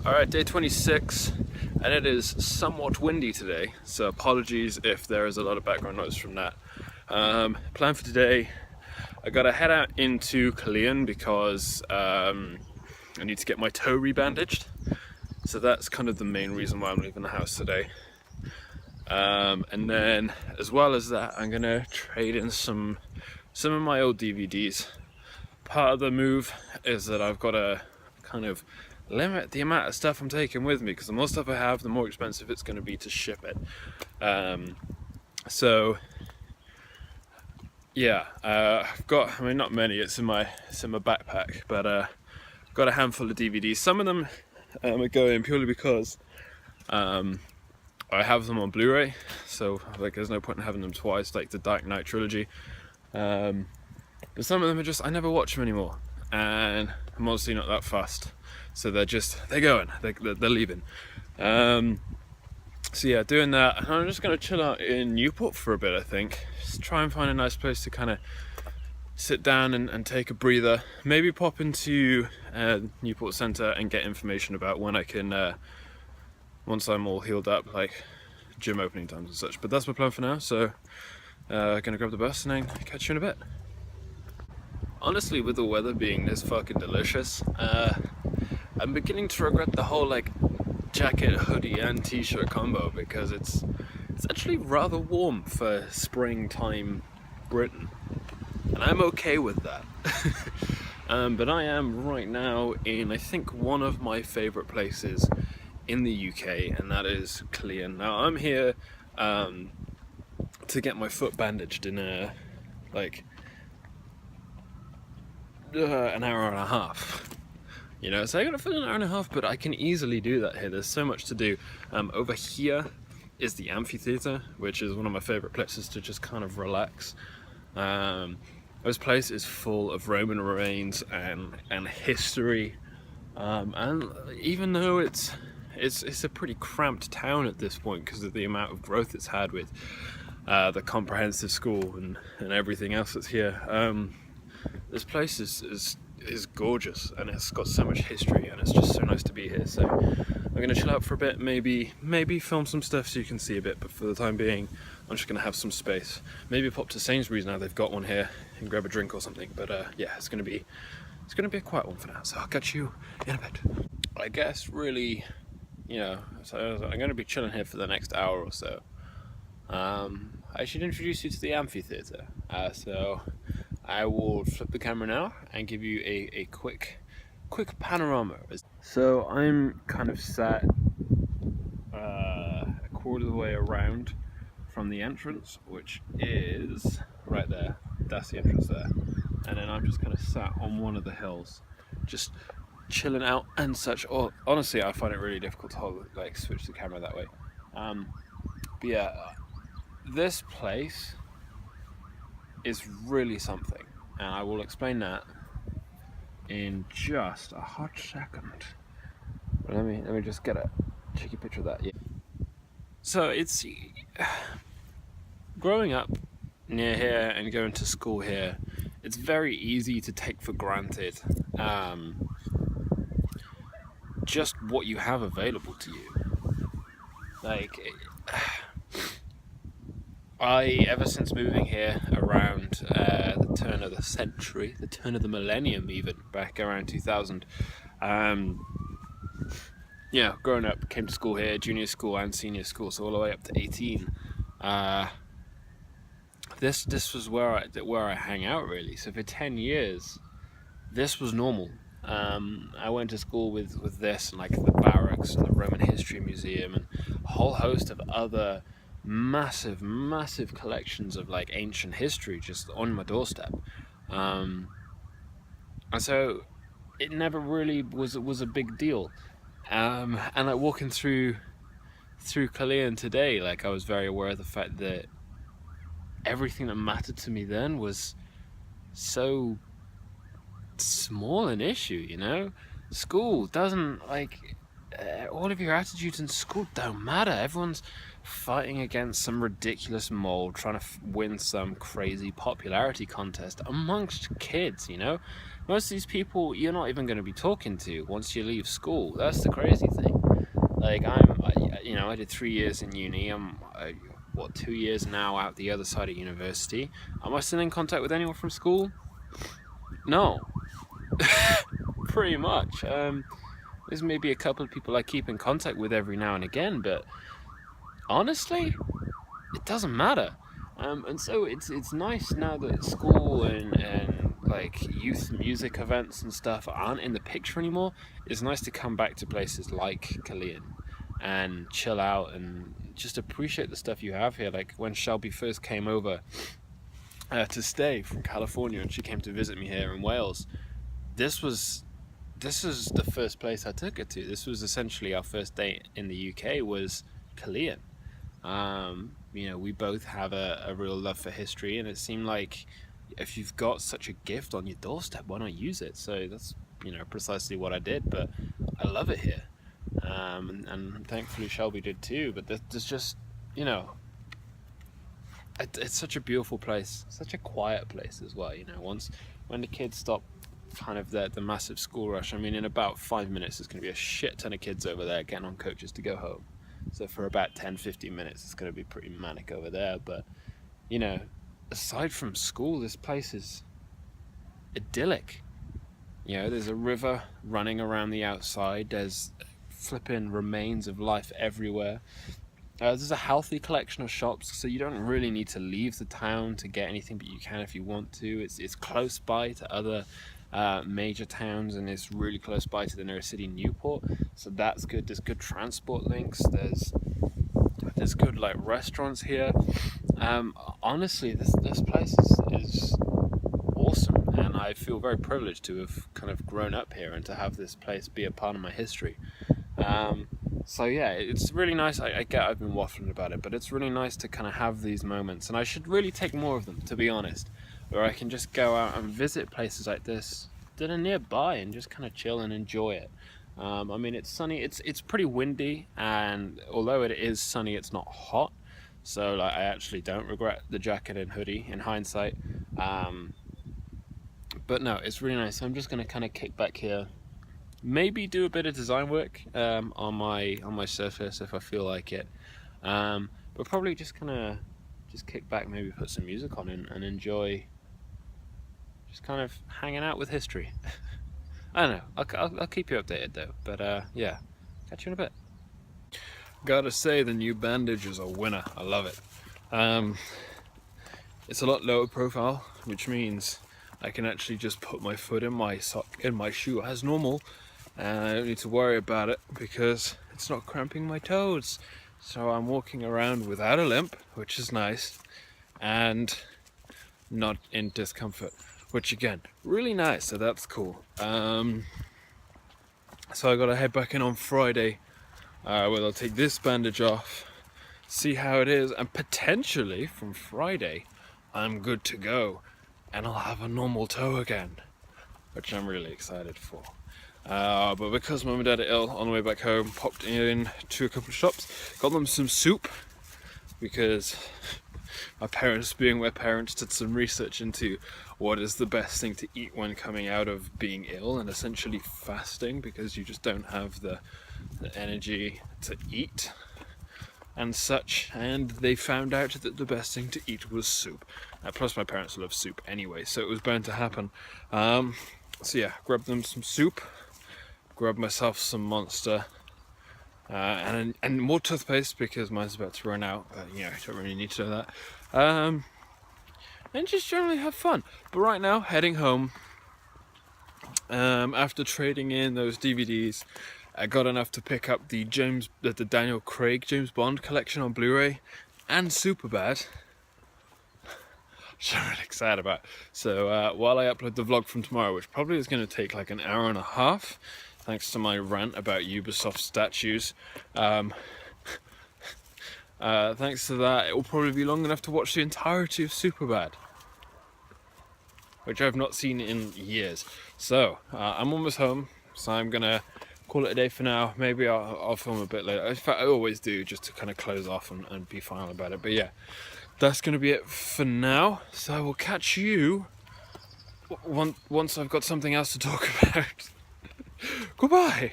Alright, day 26, and it is somewhat windy today, so apologies if there is a lot of background noise from that. Plan for today, I gotta head out into Caerleon because I need to get my toe rebandaged, so that's kind of the main reason why I'm leaving the house today. And then, as well as that, I'm gonna trade in some of my old DVDs. Part of the move is that I've got to kind of limit the amount of stuff I'm taking with me, because the more stuff I have, the more expensive it's going to be to ship it. So yeah, I've got, I mean, not many, it's in my backpack, but I've got a handful of DVDs. Some of them are going purely because I have them on Blu-ray, so like there's no point in having them twice, like the Dark Knight trilogy. But some of them are just, I never watch them anymore, and I'm honestly not that fussed. So they're going, they're leaving. So yeah, doing that, and I'm just gonna chill out in Newport for a bit, I think. Just try and find a nice place to kind of sit down and take a breather. Maybe pop into Newport Centre and get information about when I can, once I'm all healed up, like gym opening times and such. But that's my plan for now, so gonna grab the bus and then catch you in a bit. Honestly, with the weather being this fucking delicious, I'm beginning to regret the whole like jacket, hoodie and t-shirt combo, because it's actually rather warm for springtime Britain, and I'm okay with that. But I am right now in, I think, one of my favourite places in the UK, and that is Caerleon. Now I'm here to get my foot bandaged in like an hour and a half, you know, so I gotta fill an hour and a half, but I can easily do that here. There's so much to do. Over here is the amphitheatre, which is one of my favorite places to just kind of relax. This place is full of Roman remains and history, and even though it's a pretty cramped town at this point because of the amount of growth it's had with the comprehensive school and everything else that's here, this place is gorgeous, and it's got so much history, and it's just so nice to be here. So I'm gonna chill out for a bit, maybe film some stuff so you can see a bit, but for the time being I'm just gonna have some space. Maybe pop to Sainsbury's now they've got one here and grab a drink or something, but yeah, it's gonna be a quiet one for now, so I'll catch you in a bit. I guess really, you know, so I'm gonna be chilling here for the next hour or so. I should introduce you to the amphitheatre, so I will flip the camera now and give you a quick panorama. So I'm kind of sat a quarter of the way around from the entrance, which is right there. That's the entrance there, and then I'm just kind of sat on one of the hills, just chilling out and such. Or honestly, I find it really difficult to hold, like switch the camera that way. But yeah, this place is really something, and I will explain that in just a hot second. But let me just get a cheeky picture of that. Yeah. So it's growing up near here and going to school here, it's very easy to take for granted just what you have available to you. Like, ever since moving here around the turn of the century, the turn of the millennium even, back around 2000, yeah, growing up, came to school here, junior school and senior school, so all the way up to 18. This was where I hang out, really. So for 10 years, this was normal. I went to school with this, and like the barracks and the Roman History Museum and a whole host of other massive collections of like ancient history just on my doorstep. And so it never really was a big deal. And like walking through Caerleon today, like I was very aware of the fact that everything that mattered to me then was so small an issue, you know? School doesn't, like, all of your attitudes in school don't matter. Everyone's fighting against some ridiculous mold, trying to win some crazy popularity contest amongst kids, you know? most of these people you're not even going to be talking to once you leave school. That's the crazy thing. Like I did 3 years in uni. I'm 2 years now out the other side of university. Am I still in contact with anyone from school? No, pretty much. There's maybe a couple of people I keep in contact with every now and again, but honestly, it doesn't matter. And so it's nice now that school and like youth music events and stuff aren't in the picture anymore. It's nice to come back to places like Caerleon and chill out and just appreciate the stuff you have here. Like when Shelby first came over to stay from California, and she came to visit me here in Wales, this is the first place I took her to. This was essentially our first date in the UK, was Caerleon. We both have a real love for history, and it seemed like if you've got such a gift on your doorstep, why not use it? So that's precisely what I did. But I love it here, and thankfully Shelby did too. But there's just it's such a beautiful place, such a quiet place as well. When the kids stop kind of the massive school rush, I mean, in about 5 minutes there's going to be a shit ton of kids over there getting on coaches to go home. So for about 10-15 minutes it's going to be pretty manic over there. But aside from school, this place is idyllic. There's a river running around the outside, there's flipping remains of life everywhere. There's a healthy collection of shops, so you don't really need to leave the town to get anything, but you can if you want to. It's close by to other major towns, and it's really close by to the nearest city, Newport, so that's good. There's good transport links, there's good like restaurants here. Honestly, this place is awesome, and I feel very privileged to have kind of grown up here and to have this place be a part of my history. So yeah, it's really nice. I get I've been waffling about it, but it's really nice to kind of have these moments, and I should really take more of them, to be honest, where I can just go out and visit places like this that are nearby and just kind of chill and enjoy it. I mean, it's sunny, it's pretty windy, and although it is sunny, it's not hot, so like I actually don't regret the jacket and hoodie in hindsight. But no, it's really nice. So I'm just going to kind of kick back here, maybe do a bit of design work on my surface if I feel like it, but probably just kind of kick back, maybe put some music on and enjoy just kind of hanging out with history. I don't know, I'll keep you updated though, but yeah, catch you in a bit. Gotta say, the new bandage is a winner. I love it. It's a lot lower profile, which means I can actually just put my foot in my shoe as normal, and I don't need to worry about it because it's not cramping my toes. So I'm walking around without a limp, which is nice, and not in discomfort, which again, really nice, so that's cool. So I gotta head back in on Friday, where I'll take this bandage off, see how it is, and potentially from Friday I'm good to go and I'll have a normal toe again, which I'm really excited for. But because Mum and Dad are ill, on the way back home, popped in to a couple of shops, got them some soup, because my parents, being my parents, did some research into what is the best thing to eat when coming out of being ill and essentially fasting, because you just don't have the energy to eat and such, and they found out that the best thing to eat was soup. Plus my parents love soup anyway, so it was bound to happen. So yeah, grabbed them some soup, grabbed myself some Monster, and more toothpaste because mine's about to run out, but I don't really need to know that. And just generally have fun. But right now, heading home, after trading in those DVDs, I got enough to pick up the Daniel Craig James Bond collection on Blu-ray and Superbad, which I'm really excited about. So while I upload the vlog from tomorrow, which probably is going to take like an hour and a half, thanks to my rant about Ubisoft statues, thanks to that, it will probably be long enough to watch the entirety of Superbad, which I've not seen in years. So I'm almost home, so I'm gonna call it a day for now. Maybe I'll film a bit later. In fact, I always do, just to kind of close off and be final about it. But yeah, that's gonna be it for now. So I will catch you once I've got something else to talk about. Goodbye.